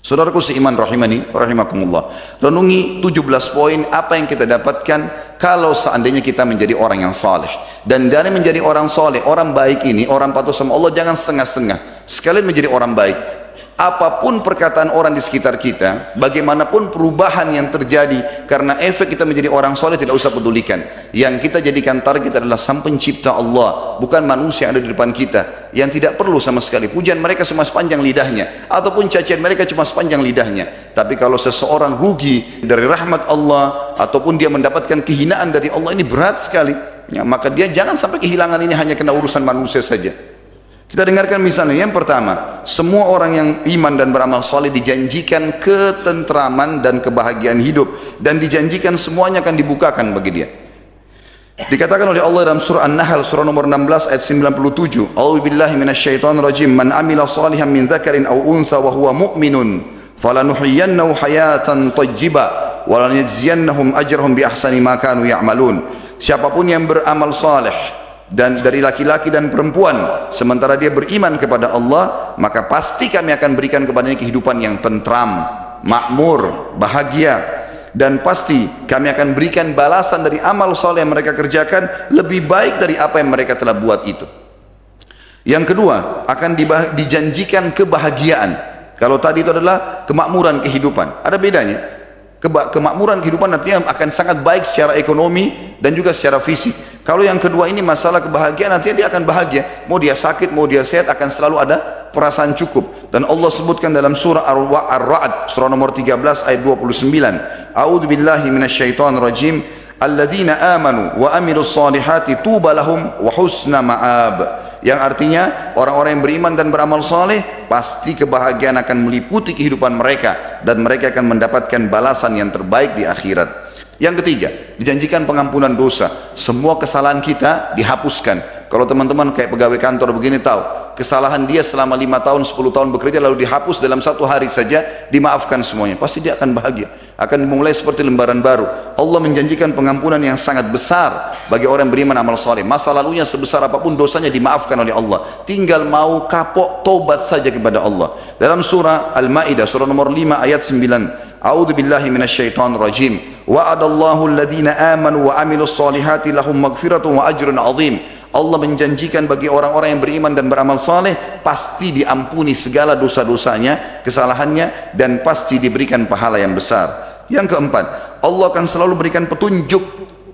Saudaraku seiman rahimani, rahimakumullah. Renungi 17 poin apa yang kita dapatkan kalau seandainya kita menjadi orang yang saleh. Dan dari menjadi orang saleh, orang baik ini, orang patuh sama Allah, jangan setengah-setengah. Sekalian menjadi orang baik. Apapun perkataan orang di sekitar kita, bagaimanapun perubahan yang terjadi karena efek kita menjadi orang soleh, tidak usah pedulikan. Yang kita jadikan target adalah Sang Pencipta Allah, bukan manusia yang ada di depan kita, yang tidak perlu sama sekali pujian mereka cuma sepanjang lidahnya, ataupun cacian mereka cuma sepanjang lidahnya. Tapi kalau seseorang rugi dari rahmat Allah, ataupun dia mendapatkan kehinaan dari Allah, ini berat sekali ya, maka dia jangan sampai kehilangan ini hanya kena urusan manusia saja. Kita dengarkan misalnya, yang pertama, semua orang yang iman dan beramal soleh dijanjikan ketentraman dan kebahagiaan hidup, dan dijanjikan semuanya akan dibukakan bagi dia. Dikatakan oleh Allah dalam surah An-Nahl surah nomor 16 ayat 97, A'udzubillahi minasyaitonirrajim, man amila salihan min dzakarin aw untha wa huwa mu'minun falanuhyiyannahu hayatan thayyibah wa lanajziyannahum ajrahum bi ahsani ma kanu ya'malun. Siapapun yang beramal saleh dan dari laki-laki dan perempuan sementara dia beriman kepada Allah, maka pasti kami akan berikan kepadanya kehidupan yang tentram, makmur, bahagia, dan pasti kami akan berikan balasan dari amal soleh yang mereka kerjakan lebih baik dari apa yang mereka telah buat itu. Yang kedua, akan dijanjikan kebahagiaan. Kalau tadi itu adalah kemakmuran kehidupan, ada bedanya. Kemakmuran kehidupan nantinya akan sangat baik secara ekonomi dan juga secara fisik. Kalau yang kedua ini masalah kebahagiaan, nantinya dia akan bahagia, mau dia sakit, mau dia sehat, akan selalu ada perasaan cukup. Dan Allah sebutkan dalam surah Ar-Ra'd surah nomor 13 ayat 29, A'udzubillahi minasyaitonirrajim, alladzina amanu wa amilus solihati tuba lahum wa husna ma'ab. Yang artinya orang-orang yang beriman dan beramal saleh pasti kebahagiaan akan meliputi kehidupan mereka dan mereka akan mendapatkan balasan yang terbaik di akhirat. Yang ketiga, dijanjikan pengampunan dosa. Semua kesalahan kita dihapuskan. Kalau teman-teman kayak pegawai kantor begini tahu, kesalahan dia selama 5 tahun, 10 tahun bekerja lalu dihapus dalam satu hari saja, dimaafkan semuanya. Pasti dia akan bahagia, akan dimulai seperti lembaran baru. Allah menjanjikan pengampunan yang sangat besar bagi orang yang beriman amal saleh. Masa lalunya sebesar apapun dosanya dimaafkan oleh Allah. Tinggal mau kapok taubat saja kepada Allah. Dalam surah Al-Maidah surah nomor 5 ayat 9, A'udzubillahi minasyaitonirrajim. Wa'adallahu alladhina amanu wa amilus solihati lahum maghfiratun wa ajrun azim. Allah menjanjikan bagi orang-orang yang beriman dan beramal saleh pasti diampuni segala dosa-dosanya, kesalahannya, dan pasti diberikan pahala yang besar. Yang keempat, Allah akan selalu berikan petunjuk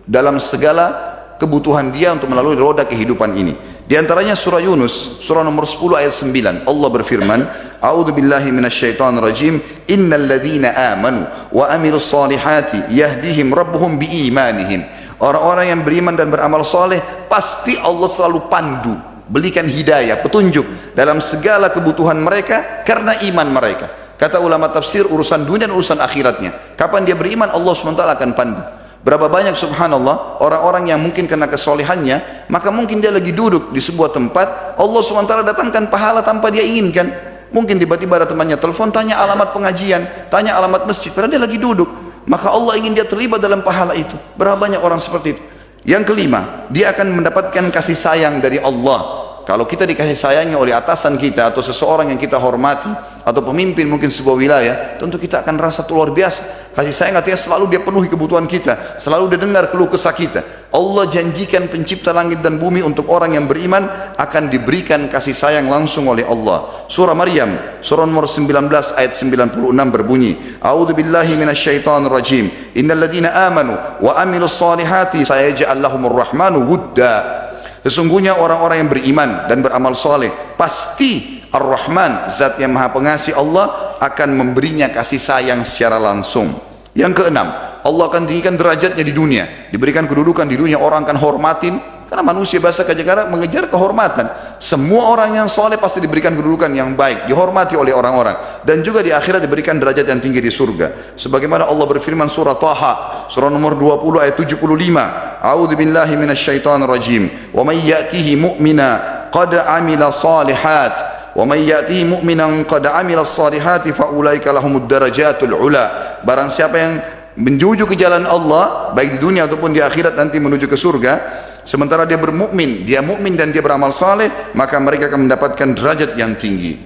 dalam segala kebutuhan dia untuk melalui roda kehidupan ini. Di antaranya surah Yunus surah nomor 10 ayat 9, Allah berfirman, A'udzubillahi minasyaitonirrajim, innal ladzina amanu wa amilus solihati yahdihim rabbuhum biimanihim. Orang-orang yang beriman dan beramal soleh pasti Allah selalu pandu, berikan hidayah, petunjuk dalam segala kebutuhan mereka karena iman mereka. Kata ulama tafsir, urusan dunia dan urusan akhiratnya, kapan dia beriman Allah SWT akan pandu. Berapa banyak subhanallah orang-orang yang mungkin kena kesolehannya, maka mungkin dia lagi duduk di sebuah tempat, Allah SWT datangkan pahala tanpa dia inginkan. Mungkin tiba-tiba ada temannya telepon, tanya alamat pengajian, tanya alamat masjid, padahal dia lagi duduk, maka Allah ingin dia terlibat dalam pahala itu. Berapa banyak orang seperti itu. Yang kelima, dia akan mendapatkan kasih sayang dari Allah. Kalau kita dikasih sayangi oleh atasan kita atau seseorang yang kita hormati atau pemimpin mungkin sebuah wilayah, tentu kita akan rasa luar biasa. Kasih sayang artinya selalu dia penuhi kebutuhan kita, selalu dia dengar keluh kesah kita. Allah janjikan pencipta langit dan bumi untuk orang yang beriman akan diberikan kasih sayang langsung oleh Allah. Surah Maryam surah nomor 19 ayat 96 berbunyi, A'udzubillahi minasyaitonirrajim, innal ladzina amanu wa amilus solihati sayaj'al lahumur rahmanu wudda. Sesungguhnya orang-orang yang beriman dan beramal soleh pasti Ar-Rahman, zat yang maha pengasih Allah, akan memberinya kasih sayang secara langsung. Yang keenam, Allah akan tinggikan derajatnya di dunia, diberikan kedudukan di dunia, orang akan hormatin, karena manusia bahasa Kajagara mengejar kehormatan. Semua orang yang soleh pasti diberikan kedudukan yang baik, dihormati oleh orang-orang, dan juga di akhirat diberikan derajat yang tinggi di surga. Sebagaimana Allah berfirman surah Taha surah nomor 20 ayat 75, A'udzubillahi minasyaitonirrajim, wa may ya'tihi mu'mina qad amila salihat wa may ya'tihi mu'minan qad amila salihati fa ulaika lahumud darajatul ula. Barang siapa yang menuju ke jalan Allah baik di dunia ataupun di akhirat nanti menuju ke surga, sementara dia bermukmin, dia mukmin dan dia beramal saleh, maka mereka akan mendapatkan derajat yang tinggi.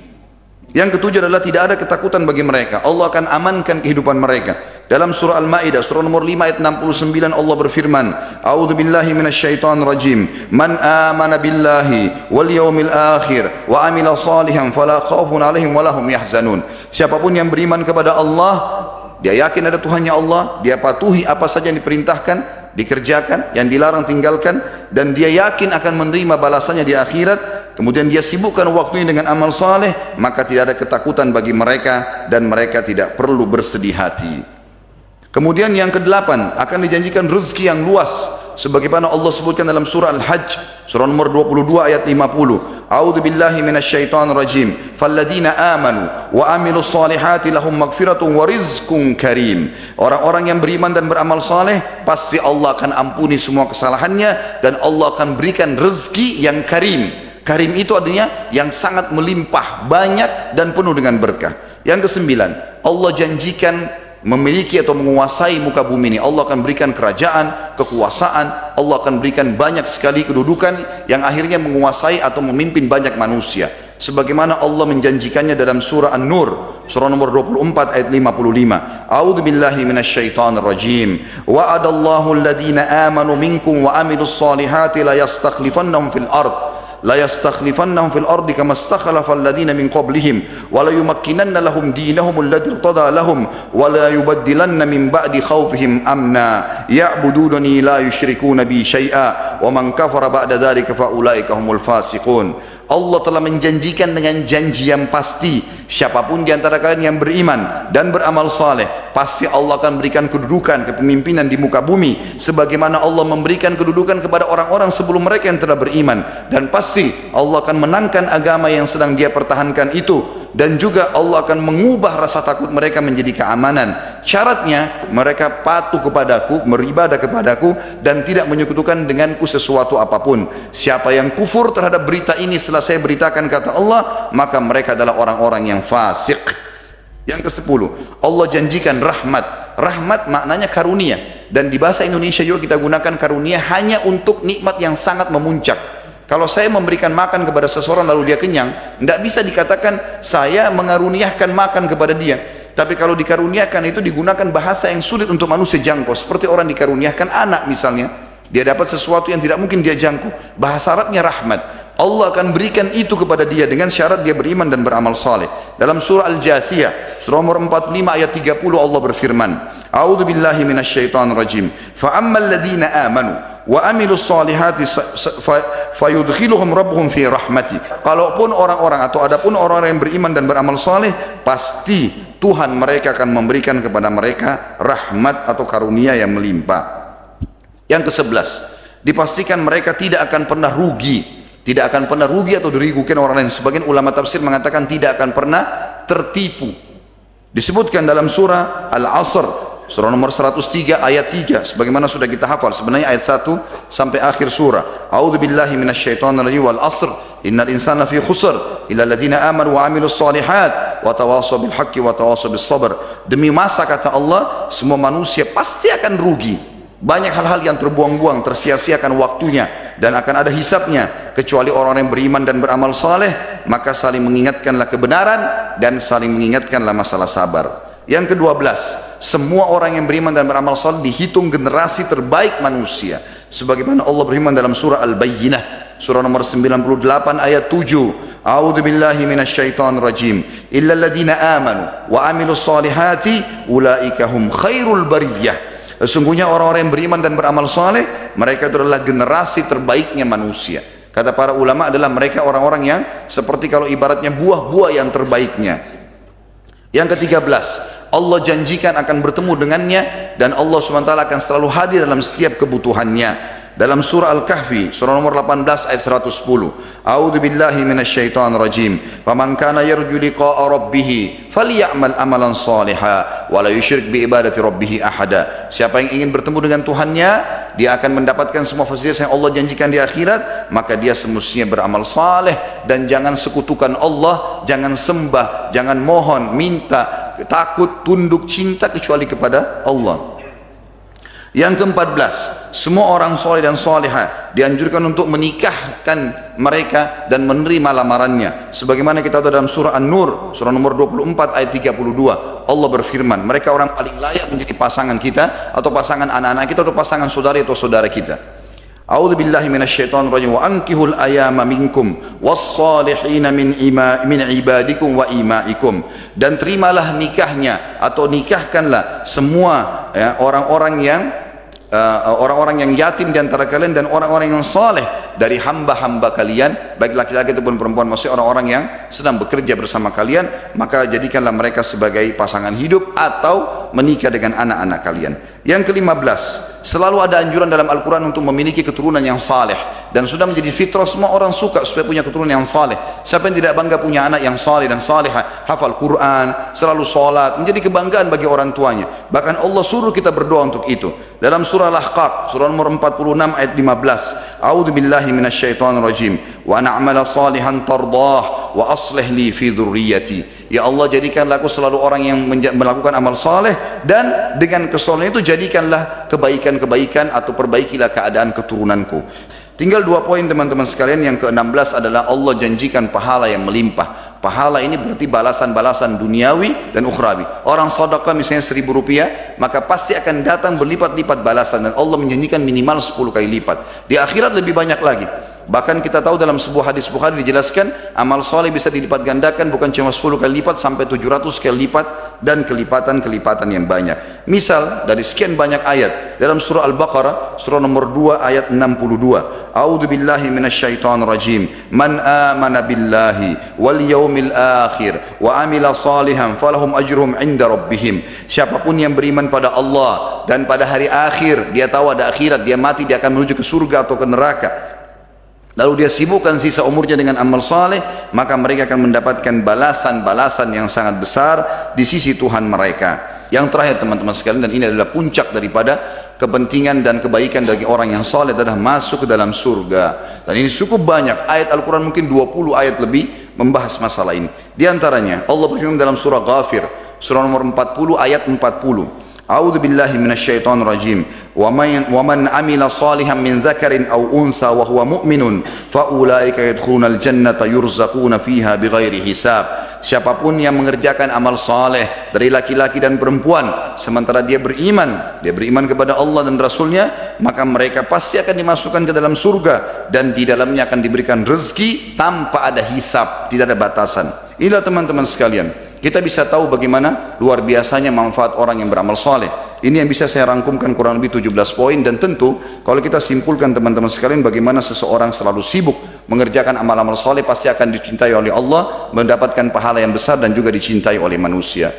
Yang ketujuh adalah tidak ada ketakutan bagi mereka. Allah akan amankan kehidupan mereka. Dalam surah Al-Maidah surah nomor 5 ayat 69 Allah berfirman, A'udzu billahi minasyaitonir rajim. Man amana billahi wal yaumil akhir wa amila salihan fala khaufun 'alaihim wa lahum yahzanun. Siapapun yang beriman kepada Allah, dia yakin ada Tuhannya Allah, dia patuhi apa saja yang diperintahkan, dikerjakan, yang dilarang tinggalkan, dan dia yakin akan menerima balasannya di akhirat, kemudian dia sibukkan waktunya dengan amal saleh, maka tidak ada ketakutan bagi mereka dan mereka tidak perlu bersedih hati. Kemudian yang kedelapan, akan dijanjikan rezeki yang luas sebagaimana Allah sebutkan dalam surah Al-Hajj surah nomor 22 ayat 50. A'udzu billahi minasyaitonir rajim. Falladzina amanu wa amilus solihati lahum maghfiratun wa rizqun karim. Orang-orang yang beriman dan beramal saleh pasti Allah akan ampuni semua kesalahannya dan Allah akan berikan rezeki yang karim. Karim itu artinya yang sangat melimpah, banyak dan penuh dengan berkah. Yang kesembilan, Allah janjikan memiliki atau menguasai muka bumi ini. Allah akan berikan kerajaan, kekuasaan, Allah akan berikan banyak sekali kedudukan yang akhirnya menguasai atau memimpin banyak manusia. Sebagaimana Allah menjanjikannya dalam surah An-Nur, surah nomor 24 ayat 55. A'udzu billahi minasyaitonir rajim. Wa'adallahu alladhina amanu minkum wa amilus solihati la yastakhlifannahum fil ardh. لا يستخلفنهم في الأرض كما استخلف الذين من قبلهم ولا يمكنن لهم دينهم الذي ارتضى لهم ولا يبدلن من بعد خوفهم أمنا يعبدونني لا يشركون بي شيئا ومن كفر بعد ذلك فأولئك هم الفاسقون. Allah telah menjanjikan dengan janji yang pasti, siapapun di antara kalian yang beriman dan beramal saleh, pasti Allah akan berikan kedudukan, kepemimpinan di muka bumi sebagaimana Allah memberikan kedudukan kepada orang-orang sebelum mereka yang telah beriman, dan pasti Allah akan menangkan agama yang sedang dia pertahankan itu, dan juga Allah akan mengubah rasa takut mereka menjadi keamanan. Syaratnya mereka patuh kepadaku, beribadah kepadaku, dan tidak menyekutukan denganku sesuatu apapun. Siapa yang kufur terhadap berita ini setelah saya beritakan, kata Allah, maka mereka adalah orang-orang yang fasik. Yang ke-10, Allah janjikan rahmat. Rahmat maknanya karunia, dan di bahasa Indonesia juga kita gunakan karunia hanya untuk nikmat yang sangat memuncak. Kalau saya memberikan makan kepada seseorang lalu dia kenyang, tidak bisa dikatakan saya mengaruniakan makan kepada dia. Tapi kalau dikaruniakan itu digunakan bahasa yang sulit untuk manusia jangkau, seperti orang dikaruniakan anak misalnya, dia dapat sesuatu yang tidak mungkin dia jangkau, bahasa Arabnya rahmat. Allah akan berikan itu kepada dia dengan syarat dia beriman dan beramal saleh. Dalam surah Al-Jathiyah surah nomor 45 ayat 30 Allah berfirman, A'udzu billahi minasyaitonir rajim. Fa ammal ladzina amanu wa amilus solihati fayudkhiluhum rabbuhum fi rahmati. Kalaupun orang-orang atau adapun orang-orang yang beriman dan beramal saleh, pasti Tuhan mereka akan memberikan kepada mereka rahmat atau karunia yang melimpah. Yang ke-11, dipastikan mereka tidak akan pernah rugi, tidak akan pernah rugi atau dirugikan orang lain. Sebagian ulama tafsir mengatakan tidak akan pernah tertipu. Disebutkan dalam surah Al-Asr surah nomor 103 ayat 3 sebagaimana sudah kita hafal, sebenarnya ayat 1 sampai akhir surah. A'udzu billahi minasyaitonir rajim wal 'asr innal insana lafi khusr illa alladziina amanu wa 'amilus shalihat wa tawassaw bil haqqi wa tawassaw bis sabr. Demi masa, kata Allah, semua manusia pasti akan rugi. Banyak hal-hal yang terbuang-buang, tersia-siakan waktunya, dan akan ada hisabnya, kecuali orang yang beriman dan beramal saleh. Maka saling mengingatkanlah kebenaran dan saling mengingatkanlah masalah sabar. Yang ke-12, semua orang yang beriman dan beramal saleh dihitung generasi terbaik manusia, sebagaimana Allah berfirman dalam surah Al-Bayyinah surah nomor 98 ayat 7. A'udzu billahi minasyaitonir rajim. Illal ladzina amanu wa amilus solihati ulaika hum khairul bariyah. Sesungguhnya orang-orang yang beriman dan beramal saleh, mereka itu adalah generasi terbaiknya manusia. Kata para ulama adalah mereka orang-orang yang seperti kalau ibaratnya buah-buah yang terbaiknya. Yang ke-13, Allah janjikan akan bertemu dengannya, dan Allah SWT akan selalu hadir dalam setiap kebutuhannya. Dalam surah Al-Kahfi surah nomor 18 ayat 110. A'udzu billahi minasyaitonir rajim. Faman kana yarju liqa'a rabbih falyamal amalan shalihan wa la yusyrik bi ibadati rabbih ahada. Siapa yang ingin bertemu dengan Tuhannya, dia akan mendapatkan semua fasilitas yang Allah janjikan di akhirat, maka dia semestinya beramal saleh dan jangan sekutukan Allah, jangan sembah, jangan mohon, minta, takut, tunduk, cinta kecuali kepada Allah. Yang ke-14, semua orang soleh dan soleha dianjurkan untuk menikahkan mereka dan menerima lamarannya. Sebagaimana kita tahu dalam surah An-Nur, surah nomor 24 ayat 32, Allah berfirman, mereka orang paling layak menjadi pasangan kita, atau pasangan anak-anak kita, atau pasangan saudari atau saudara kita. A'udzu billahi minasyaitonir rajim. Wa ankihul ayama minkum was-salihin min ibadikum wa imaikum. Dan terimalah nikahnya atau nikahkanlah semua orang-orang yang yatim di antara kalian dan orang-orang yang saleh dari hamba-hamba kalian, baik laki-laki ataupun perempuan, maksudnya orang-orang yang sedang bekerja bersama kalian, maka jadikanlah mereka sebagai pasangan hidup atau menikah dengan anak-anak kalian. Yang ke-15, selalu ada anjuran dalam Al-Quran untuk memiliki keturunan yang saleh, dan sudah menjadi fitrah semua orang suka supaya punya keturunan yang saleh. Siapa yang tidak bangga punya anak yang saleh dan salehah, hafal Quran, selalu sholat, menjadi kebanggaan bagi orang tuanya. Bahkan Allah suruh kita berdoa untuk itu. Dalam surah Al-Ahqaf, surah nomor 46 ayat 15, A'udzu billahi minasyaitonir rajim, wa na'mala salihan tardah wa aslih li fi dzurriyyati. Ya Allah, jadikanlah aku selalu orang yang melakukan amal saleh, dan dengan kesalehan itu jadikanlah kebaikan-kebaikan atau perbaikilah keadaan keturunanku. Tinggal 2 poin teman-teman sekalian. Yang ke-16 adalah Allah janjikan pahala yang melimpah. Pahala ini berarti balasan-balasan duniawi dan ukhrawi. Orang sedekah misalnya 1.000 rupiah, maka pasti akan datang berlipat-lipat balasan, dan Allah menjanjikan minimal 10 kali lipat. Di akhirat lebih banyak lagi. Bahkan kita tahu dalam sebuah hadis Bukhari dijelaskan, amal soleh bisa dilipat gandakan bukan cuma 10 kali lipat, sampai 700 kali lipat, dan kelipatan-kelipatan yang banyak. Misal dari sekian banyak ayat dalam surah Al-Baqarah, surah nomor 2 ayat 62, A'udzu billahi minasyaitonir rajim, man amana billahi wal yaumil akhir wa amila salihan falahum ajruhum 'inda rabbihim. Siapapun yang beriman pada Allah dan pada hari akhir, dia tahu ada akhirat, dia mati, dia akan menuju ke surga atau ke neraka, lalu dia sibukkan sisa umurnya dengan amal saleh, maka mereka akan mendapatkan balasan-balasan yang sangat besar di sisi Tuhan mereka. Yang terakhir teman-teman sekalian, dan ini adalah puncak daripada kepentingan dan kebaikan bagi orang yang saleh, adalah masuk ke dalam surga. Dan ini cukup banyak ayat Al-Quran, mungkin 20 ayat lebih membahas masalah ini. Di antaranya Allah berfirman dalam surah Ghafir, surah nomor 40 ayat 40, A'udzu billahi minasyaitonir rajim. Wa man amila salihan min dzakarin aw untha wa huwa mu'minun fa ulaika yadkhulunal jannata yurzaquna fiha bighairi hisab. Siapapun yang mengerjakan amal saleh dari laki-laki dan perempuan sementara dia beriman kepada Allah dan Rasulnya, maka mereka pasti akan dimasukkan ke dalam surga, dan di dalamnya akan diberikan rezeki tanpa ada hisab, tidak ada batasan. Inilah teman-teman sekalian, kita bisa tahu bagaimana luar biasanya manfaat orang yang beramal saleh. Ini yang bisa saya rangkumkan kurang lebih 17 poin, dan tentu kalau kita simpulkan teman-teman sekalian, bagaimana seseorang selalu sibuk mengerjakan amal-amal saleh, pasti akan dicintai oleh Allah, mendapatkan pahala yang besar dan juga dicintai oleh manusia.